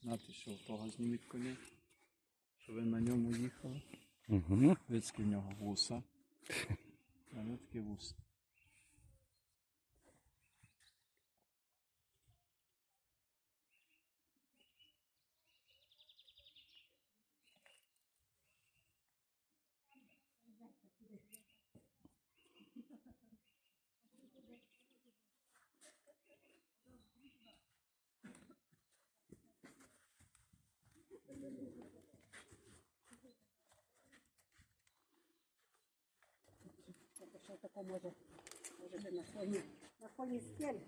Знаєте, що в того зніміть коня, що ви на ньому їхали. Угу. Вицьки в нього вуса. А не такі вуса. Що таке може на фоні скель.